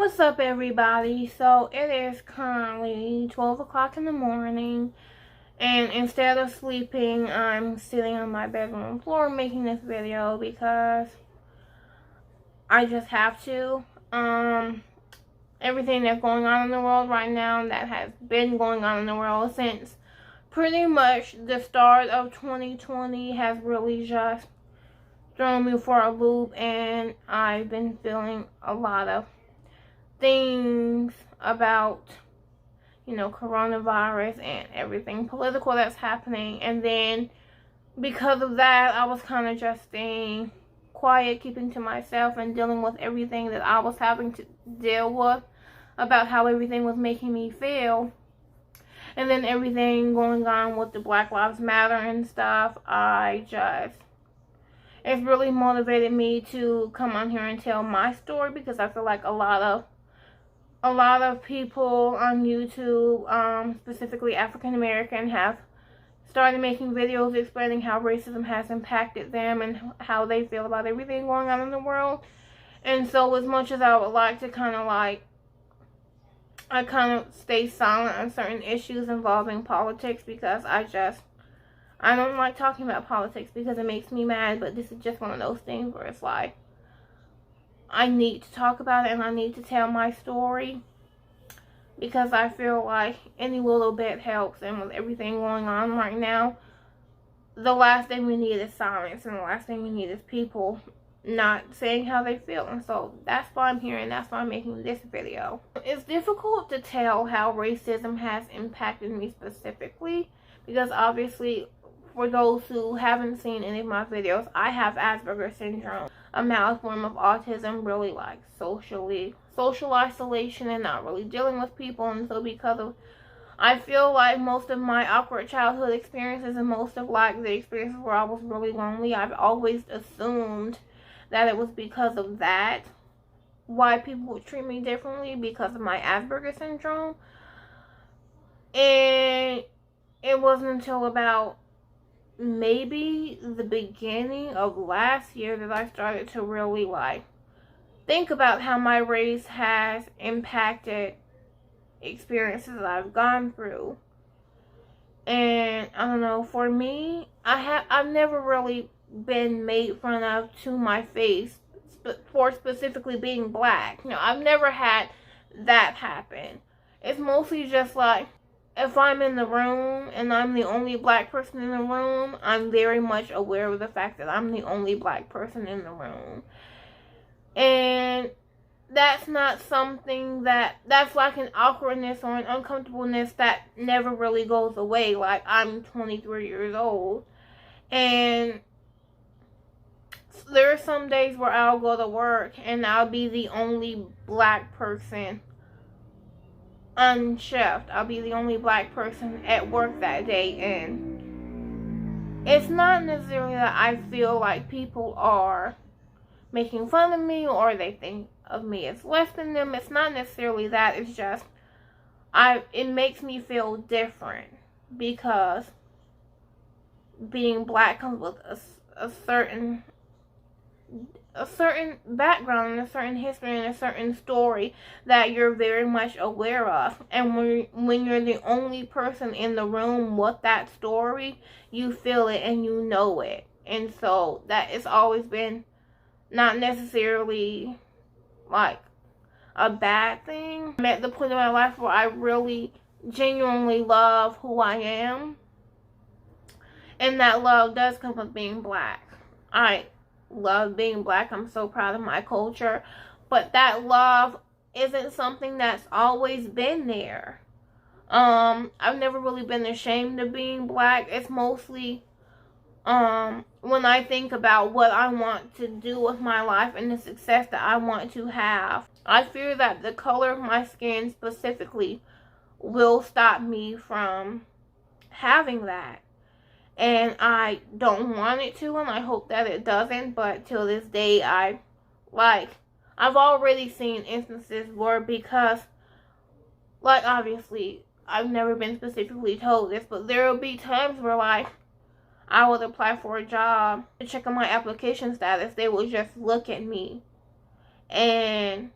What's up, everybody? So it is currently 12 o'clock in the morning, and instead of sleeping, I'm sitting on my bedroom floor making this video because I just have to. Everything that's going on in the world right now, that has been going on in the world since pretty much the start of 2020, has really just thrown me for a loop, and I've been feeling a lot of things about, coronavirus and everything political that's happening. And then because of that, I was kind of just staying quiet, keeping to myself, and dealing with everything that I was having to deal with about how everything was making me feel. And then everything going on with the Black Lives Matter and stuff, it's really motivated me to come on here and tell my story, because I feel like a lot of people on YouTube, specifically African American, have started making videos explaining how racism has impacted them and how they feel about everything going on in the world. And so as much as I would like to I kind of stay silent on certain issues involving politics, because I don't like talking about politics because it makes me mad. But this is just one of those things where it's like, I need to talk about it and I need to tell my story, because I feel like any little bit helps. And with everything going on right now, the last thing we need is silence, and the last thing we need is people not saying how they feel. And so that's why I'm here, and that's why I'm making this video. It's difficult to tell how racism has impacted me specifically, because obviously, for those who haven't seen any of my videos, I have Asperger's syndrome, a mild form of autism, really like social isolation and not really dealing with people. And so I feel like most of my awkward childhood experiences and most of like the experiences where I was really lonely, I've always assumed that it was because of that why people would treat me differently, because of my Asperger's syndrome. And it wasn't until about maybe the beginning of last year that I started to really think about how my race has impacted experiences that I've gone through. And I don't know, for me, I've never really been made fun of to my face for specifically being black. I've never had that happen. It's mostly just like, if I'm in the room and I'm the only black person in the room, I'm very much aware of the fact that I'm the only black person in the room. And that's not something that's like an awkwardness or an uncomfortableness that never really goes away. Like, I'm 23 years old, and there are some days where I'll go to work and I'll be the only black person on shift. I'll be the only black person at work that day, and it's not necessarily that I feel like people are making fun of me or they think of me as less than them. It's not necessarily that. It's just it makes me feel different, because being black comes with a certain background and a certain history and a certain story that you're very much aware of. And when you're the only person in the room with that story, you feel it and you know it. And so that it's always been not necessarily like a bad thing. I'm at the point in my life where I really genuinely love who I am, and that love does come with being black. I love being black. I'm so proud of my culture, but that love isn't something that's always been there. I've never really been ashamed of being black. It's mostly when I think about what I want to do with my life and the success that I want to have, I fear that the color of my skin specifically will stop me from having that. And I don't want it to, and I hope that it doesn't. But till this day, I've already seen instances where, because, obviously, I've never been specifically told this, but there will be times where, I would apply for a job to check on my application status. They would just look at me, and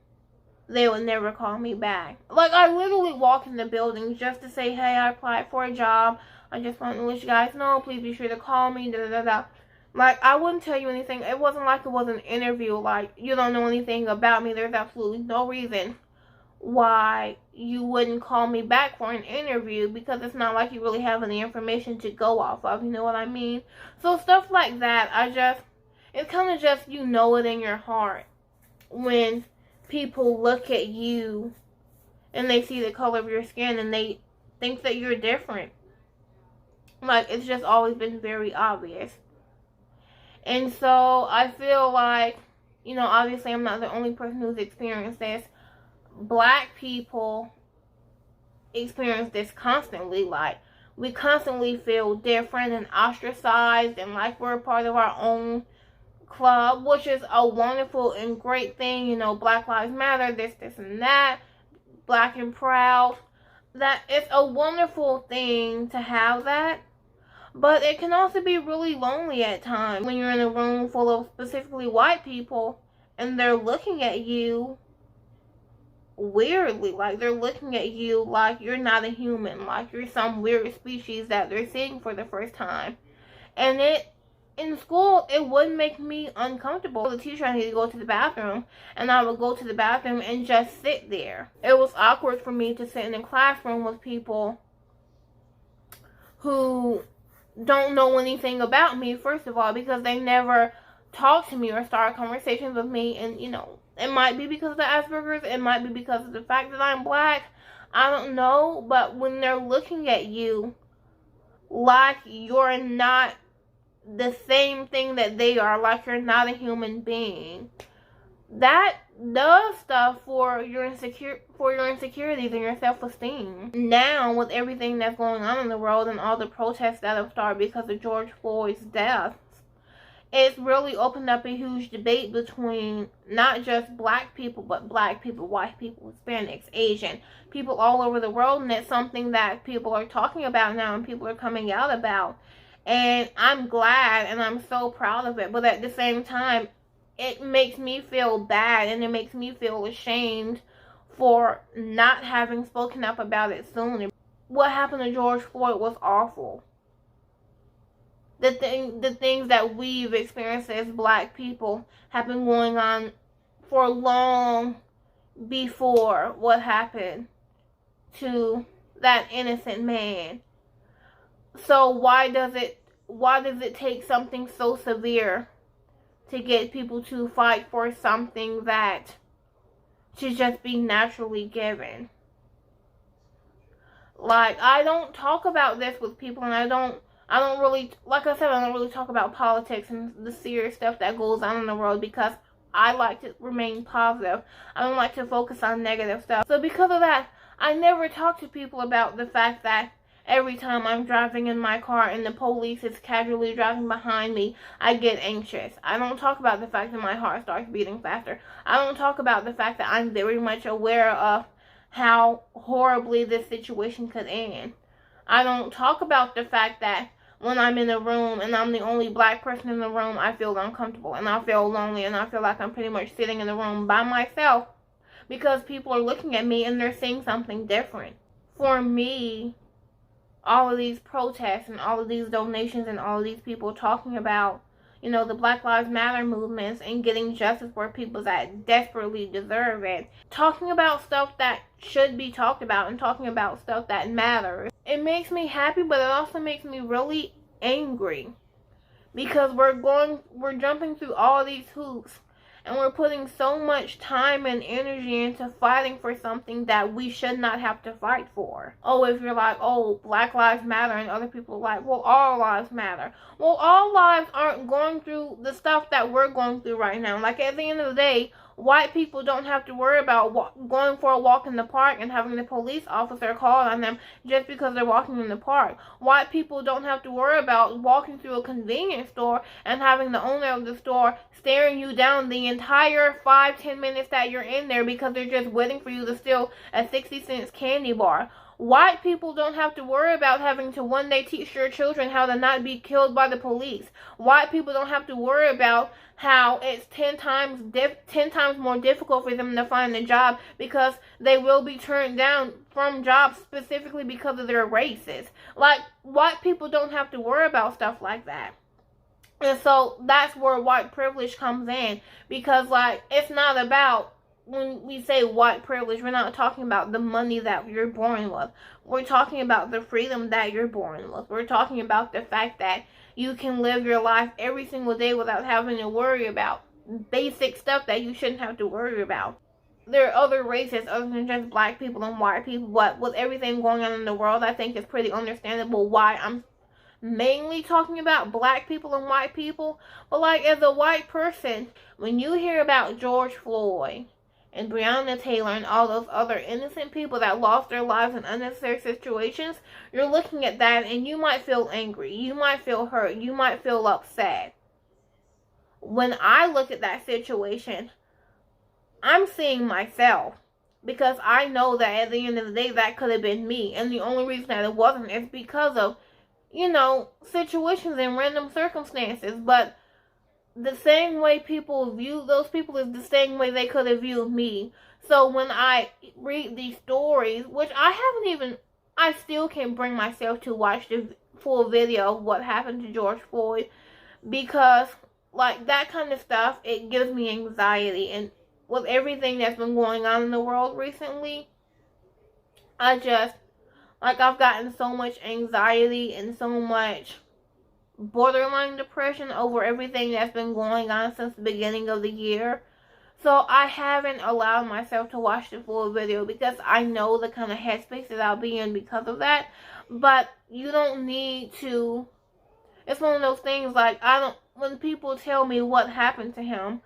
they would never call me back. Like, I literally walk in the building just to say, hey, I applied for a job. I just want to let you guys know. Please be sure to call me. Da da da da. Like, I wouldn't tell you anything. It wasn't like it was an interview. Like, you don't know anything about me. There's absolutely no reason why you wouldn't call me back for an interview, because it's not like you really have any information to go off of. You know what I mean? So stuff like that, it's kind of just, you know it in your heart when people look at you and they see the color of your skin and they think that you're different. Like, it's just always been very obvious. And so I feel like, you know, obviously I'm not the only person who's experienced this. Black people experience this constantly. Like, we constantly feel different and ostracized and like we're a part of our own club, which is a wonderful and great thing. You know, Black Lives Matter, this and that, black and proud. That it's a wonderful thing to have that. But it can also be really lonely at times when you're in a room full of specifically white people and they're looking at you weirdly. Like, they're looking at you like you're not a human, like you're some weird species that they're seeing for the first time. And in school, it would make me uncomfortable. The teacher, I needed to go to the bathroom, and I would go to the bathroom and just sit there. It was awkward for me to sit in a classroom with people who don't know anything about me, first of all, because they never talked to me or started conversations with me. And, you know, it might be because of the Asperger's, it might be because of the fact that I'm black, I don't know. But when they're looking at you like you're not the same thing that they are, like you're not a human being, that does stuff for your insecurities and your self-esteem. Now, with everything that's going on in the world and all the protests that have started because of George Floyd's death, it's really opened up a huge debate between not just black people, but black people, white people, Hispanics, Asian, people all over the world. And it's something that people are talking about now and people are coming out about. And I'm glad and I'm so proud of it. But at the same time, it makes me feel bad and it makes me feel ashamed for not having spoken up about it sooner. What happened to George Floyd was awful. The things that we've experienced as black people have been going on for long before what happened to that innocent man. So why does it take something so severe to get people to fight for something that should just be naturally given? Like, I don't talk about this with people, and I don't really, like I said, I don't really talk about politics and the serious stuff that goes on in the world, because I like to remain positive. I don't like to focus on negative stuff. So because of that, I never talk to people about the fact that every time I'm driving in my car and the police is casually driving behind me, I get anxious. I don't talk about the fact that my heart starts beating faster. I don't talk about the fact that I'm very much aware of how horribly this situation could end. I don't talk about the fact that when I'm in a room and I'm the only black person in the room, I feel uncomfortable and I feel lonely and I feel like I'm pretty much sitting in the room by myself because people are looking at me and they're seeing something different. For me, all of these protests and all of these donations and all of these people talking about, you know, the Black Lives Matter movements and getting justice for people that desperately deserve it, talking about stuff that should be talked about and talking about stuff that matters, it makes me happy, but it also makes me really angry, because we're jumping through all these hoops and we're putting so much time and energy into fighting for something that we should not have to fight for. Oh, if you're like, oh, Black Lives Matter, and other people are like, well, all lives matter. Well, all lives aren't going through the stuff that we're going through right now. Like, at the end of the day, white people don't have to worry about going for a walk in the park and having the police officer call on them just because they're walking in the park. White people don't have to worry about walking through a convenience store and having the owner of the store staring you down the entire 5-10 minutes that you're in there because they're just waiting for you to steal a 60 cents candy bar. White people don't have to worry about having to one day teach their children how to not be killed by the police. White people don't have to worry about how it's 10 times more difficult for them to find a job because they will be turned down from jobs specifically because of their races. Like, white people don't have to worry about stuff like that. And so that's where white privilege comes in, because like, it's not about, when we say white privilege, we're not talking about the money that you're born with. We're talking about the freedom that you're born with. We're talking about the fact that you can live your life every single day without having to worry about basic stuff that you shouldn't have to worry about. There are other races other than just black people and white people, but with everything going on in the world, I think it's pretty understandable why I'm mainly talking about black people and white people. But like, as a white person, when you hear about George Floyd and Breonna Taylor and all those other innocent people that lost their lives in unnecessary situations, you're looking at that and you might feel angry, you might feel hurt, you might feel upset. When I look at that situation, I'm seeing myself, because I know that at the end of the day that could have been me, and the only reason that it wasn't is because of, you know, situations and random circumstances. But the same way people view those people is the same way they could have viewed me. So when I read these stories, which I still can't bring myself to watch the full video of what happened to George Floyd, because like, that kind of stuff, it gives me anxiety. And with everything that's been going on in the world recently, I've gotten so much anxiety and so much borderline depression over everything that's been going on since the beginning of the year. So I haven't allowed myself to watch the full video, because I know the kind of headspace that I'll be in because of that. But you don't need to. It's one of those things, like, when people tell me what happened to him,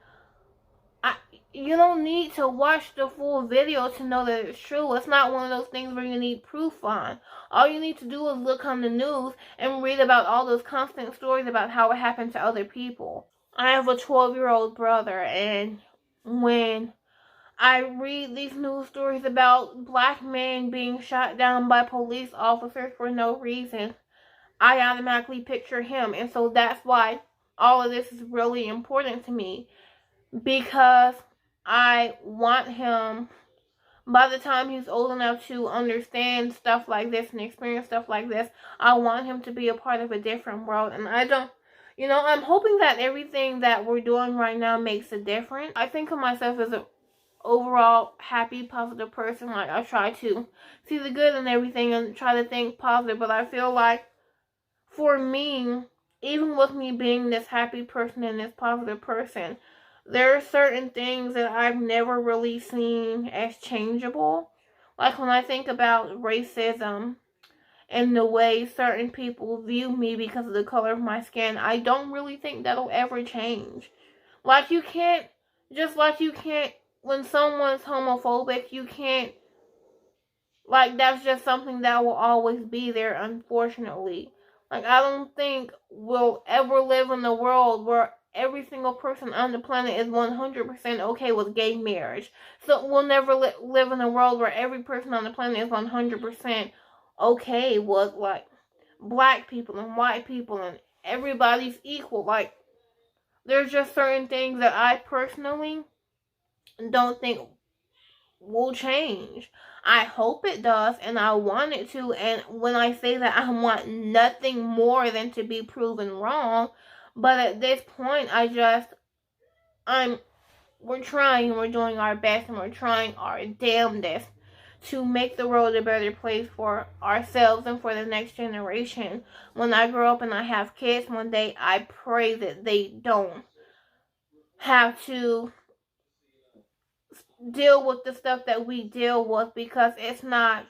you don't need to watch the full video to know that it's true. It's not one of those things where you need proof on. All you need to do is look on the news and read about all those constant stories about how it happened to other people. I have a 12-year-old brother, and when I read these news stories about black men being shot down by police officers for no reason, I automatically picture him. And so that's why all of this is really important to me, because I want him, by the time he's old enough to understand stuff like this and experience stuff like this, I want him to be a part of a different world. And I'm hoping that everything that we're doing right now makes a difference. I think of myself as an overall happy, positive person. Like, I try to see the good in everything and try to think positive. But I feel like, for me, even with me being this happy person and this positive person, there are certain things that I've never really seen as changeable. Like, when I think about racism and the way certain people view me because of the color of my skin, I don't really think that'll ever change. Like, you can't, when someone's homophobic, you can't, like, that's just something that will always be there, unfortunately. Like, I don't think we'll ever live in a world where every single person on the planet is 100% okay with gay marriage. So we'll never live in a world where every person on the planet is 100% okay with, like, black people and white people and everybody's equal. Like, there's just certain things that I personally don't think will change. I hope it does, and I want it to. And when I say that, I want nothing more than to be proven wrong. But at this point, we're trying, we're doing our best, and we're trying our damnedest to make the world a better place for ourselves and for the next generation. When I grow up and I have kids one day, I pray that they don't have to deal with the stuff that we deal with, because it's not,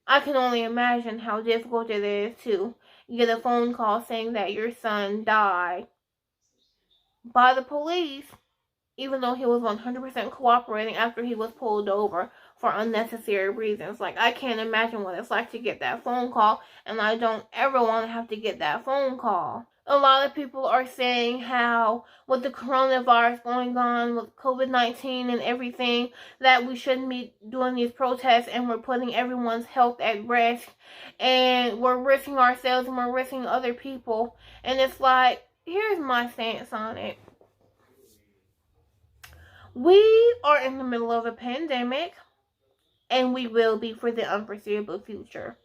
I can only imagine how difficult it is to get a phone call saying that your son died by the police, even though he was 100% cooperating after he was pulled over for unnecessary reasons. Like, I can't imagine what it's like to get that phone call, and I don't ever want to have to get that phone call. a lot of people are saying how with the coronavirus going on, with COVID-19 and everything, that we shouldn't be doing these protests and we're putting everyone's health at risk and we're risking ourselves and we're risking other people. And it's like, here's my stance on it. We are in the middle of a pandemic and we will be for the unforeseeable future.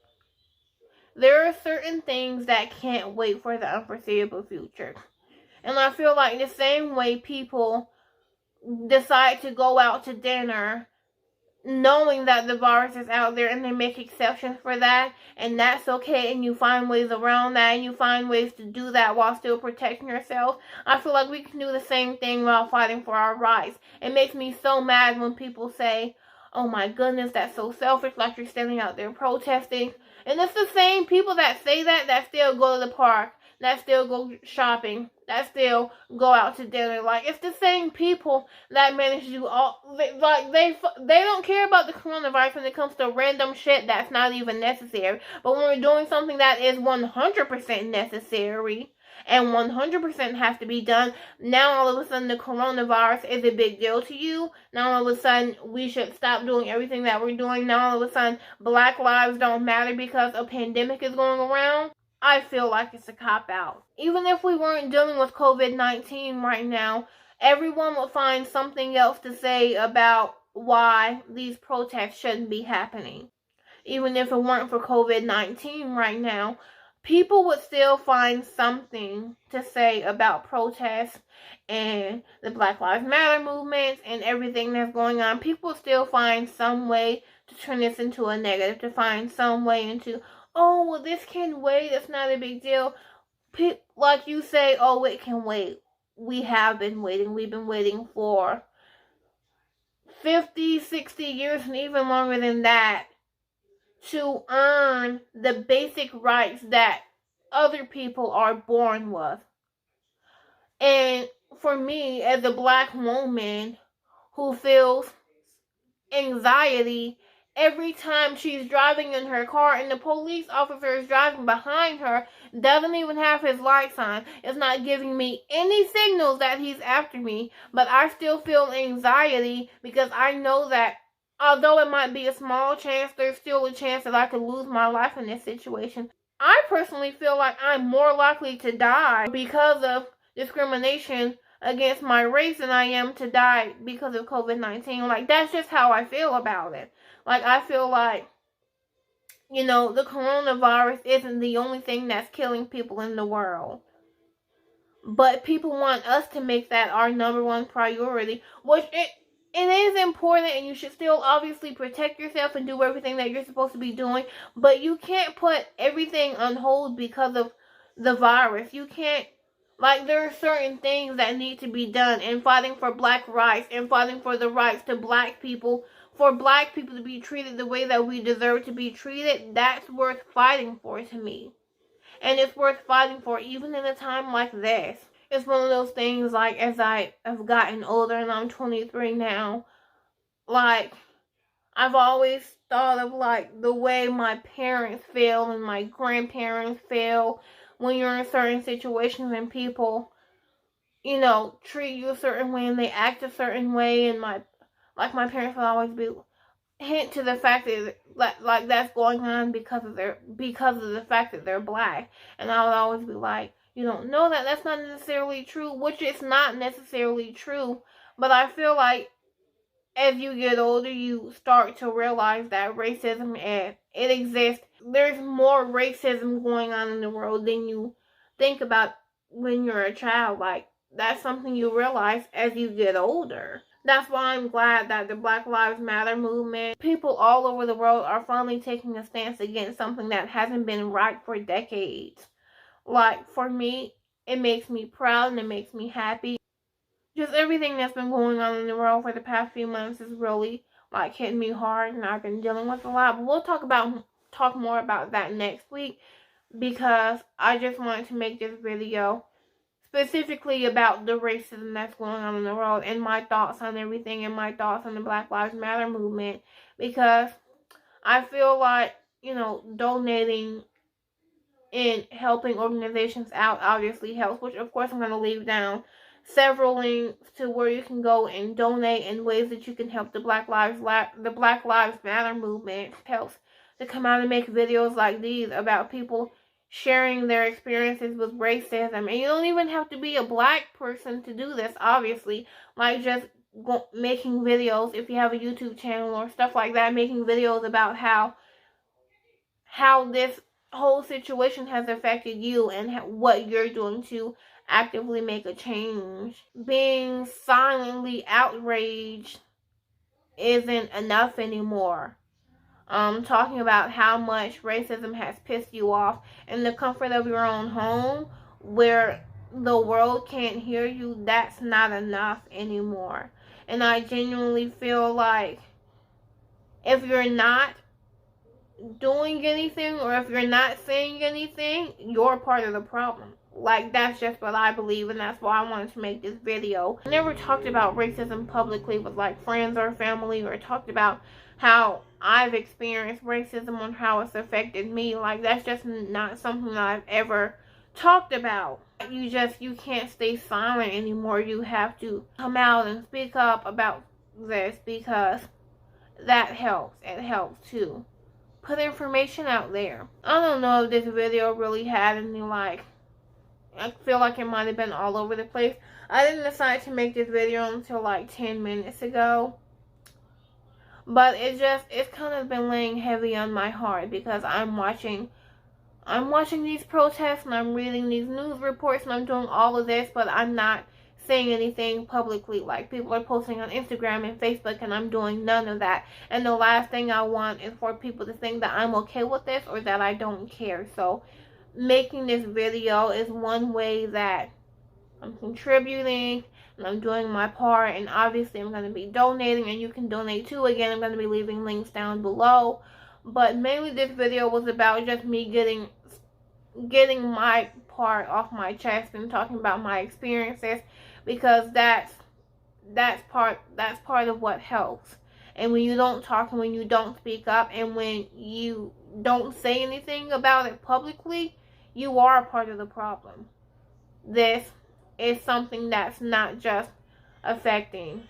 There are certain things that can't wait for the unforeseeable future. And I feel like the same way people decide to go out to dinner knowing that the virus is out there and they make exceptions for that, and that's okay, and you find ways around that and you find ways to do that while still protecting yourself. I feel like we can do the same thing while fighting for our rights. It makes me so mad when people say, oh my goodness, that's so selfish, like you're standing out there protesting. And it's the same people that say that still go to the park, that still go shopping, that still go out to dinner. Like, it's the same people that manage to do all, like, they don't care about the coronavirus when it comes to random shit that's not even necessary. But when we're doing something that is 100% necessary and 100% has to be done, now all of a sudden the coronavirus is a big deal to you. Now all of a sudden we should stop doing everything that we're doing. Now all of a sudden Black lives don't matter because a pandemic is going around. I feel like it's a cop-out. Even if we weren't dealing with COVID-19 right now, everyone would find something else to say about why these protests shouldn't be happening. Even if it weren't for COVID-19 right now, people would still find something to say about protests and the Black Lives Matter movements and everything that's going on. People would still find some way to turn this into a negative, to find some way into, oh, well, this can wait, it's not a big deal. Like you say, oh, it can wait. We have been waiting. We've been waiting for 50, 60 years and even longer than that to earn the basic rights that other people are born with. And for me, as a Black woman who feels anxiety every time she's driving in her car and the police officer is driving behind her, doesn't even have his lights on, is not giving me any signals that he's after me, but I still feel anxiety because I know that although it might be a small chance, there's still a chance that I could lose my life in this situation. I personally feel like I'm more likely to die because of discrimination against my race than I am to die because of COVID-19. Like, that's just how I feel about it. Like, I feel like, you know, the coronavirus isn't the only thing that's killing people in the world. But people want us to make that our number one priority, which it is important, and you should still obviously protect yourself and do everything that you're supposed to be doing, but you can't put everything on hold because of the virus. You can't, like, there are certain things that need to be done, and fighting for Black rights and fighting for the rights to Black people, for Black people to be treated the way that we deserve to be treated, that's worth fighting for to me. And it's worth fighting for even in a time like this. It's one of those things, like, as I have gotten older and I'm 23 now, like, I've always thought of, like, the way my parents feel and my grandparents feel when you're in certain situations and people, you know, treat you a certain way and they act a certain way, and my parents would always be hint to the fact that like that's going on because of the fact that they're Black, and I would always be like, you don't know that, that's not necessarily true, which is not necessarily true, but I feel like as you get older, you start to realize that racism, it exists. There's more racism going on in the world than you think about when you're a child. Like, that's something you realize as you get older. That's why I'm glad that the Black Lives Matter movement, people all over the world are finally taking a stance against something that hasn't been right for decades. Like, for me, it makes me proud and it makes me happy. Just everything that's been going on in the world for the past few months is really, like, hitting me hard, and I've been dealing with a lot. But we'll talk more about that next week, because I just wanted to make this video specifically about the racism that's going on in the world and my thoughts on everything and my thoughts on the Black Lives Matter movement, because I feel like, you know, donating in helping organizations out obviously helps, which of course I'm going to leave down several links to where you can go and donate and ways that you can help the Black Lives Matter movement. It helps to come out and make videos like these about people sharing their experiences with racism. And you don't even have to be a black person to do this, obviously. Like just making videos, if you have a YouTube channel or stuff like that, making videos about how this whole situation has affected you and what you're doing to actively make a change. Being silently outraged isn't enough anymore. Talking about how much racism has pissed you off in the comfort of your own home where the world can't hear you, that's not enough anymore. And I genuinely feel like if you're not doing anything or if you're not saying anything, you're part of the problem. Like, that's just what I believe, and that's why I wanted to make this video. I never talked about racism publicly with like friends or family, or talked about how I've experienced racism and how it's affected me. Like, that's just not something that I've ever talked about. You can't stay silent anymore. You have to come out and speak up about this, because that helps. It helps too. Put information out there. I don't know if this video really had any, like, I feel like it might have been all over the place. I didn't decide to make this video until like 10 minutes ago. But it's kind of been laying heavy on my heart, because I'm watching these protests and I'm reading these news reports and I'm doing all of this, but I'm not saying anything publicly. Like, people are posting on Instagram and Facebook and I'm doing none of that. And the last thing I want is for people to think that I'm okay with this or that I don't care. So making this video is one way that I'm contributing and I'm doing my part, and obviously I'm going to be donating, and you can donate too. Again, I'm going to be leaving links down below. But mainly this video was about just me getting my part off my chest and talking about my experiences, because that's part of what helps. And when you don't talk and when you don't speak up and when you don't say anything about it publicly, you are a part of the problem. This is something that's not just affecting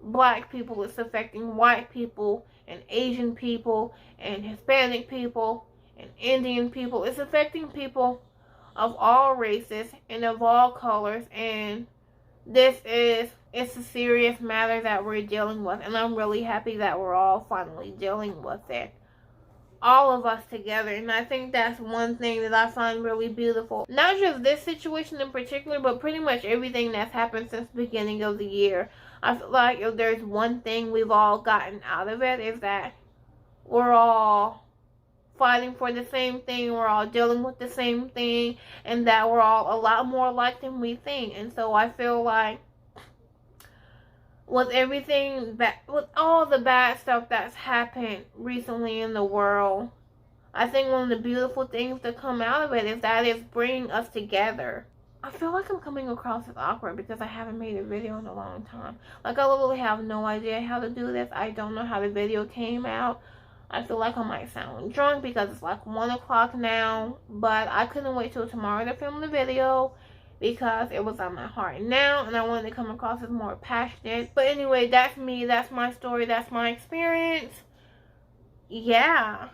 black people, it's affecting white people and Asian people and Hispanic people and Indian people. It's affecting people of all races and of all colors, and it's a serious matter that we're dealing with, and I'm really happy that we're all finally dealing with it, all of us together. And I think that's one thing that I find really beautiful. Not just this situation in particular, but pretty much everything that's happened since the beginning of the year. I feel like if there's one thing we've all gotten out of it, is that we're all fighting for the same thing, we're all dealing with the same thing, and that we're all a lot more alike than we think. And so I feel like with all the bad stuff that's happened recently in the world, I think one of the beautiful things to come out of it is that it's bringing us together. I feel like I'm coming across as awkward because I haven't made a video in a long time. Like, I literally have no idea how to do this. I don't know how the video came out. I feel like I might sound drunk because it's like 1 o'clock now, but I couldn't wait till tomorrow to film the video because it was on my heart now, and I wanted to come across as more passionate. But anyway, that's me, that's my story, that's my experience. Yeah,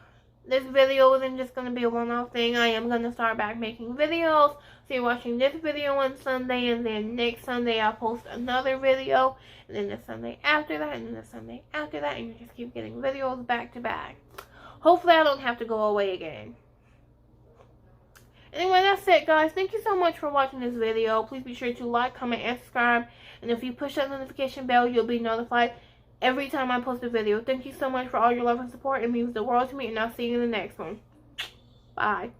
this video isn't just going to be a one-off thing. I am going to start back making videos. So you're watching this video on Sunday, and then next Sunday I'll post another video, and then the Sunday after that, and then the Sunday after that, and you just keep getting videos back to back. Hopefully I don't have to go away again. Anyway, that's it, guys. Thank you so much for watching this video. Please be sure to like, comment, and subscribe. And if you push that notification bell, you'll be notified every time I post a video. Thank you so much for all your love and support. It means the world to me, and I'll see you in the next one. Bye.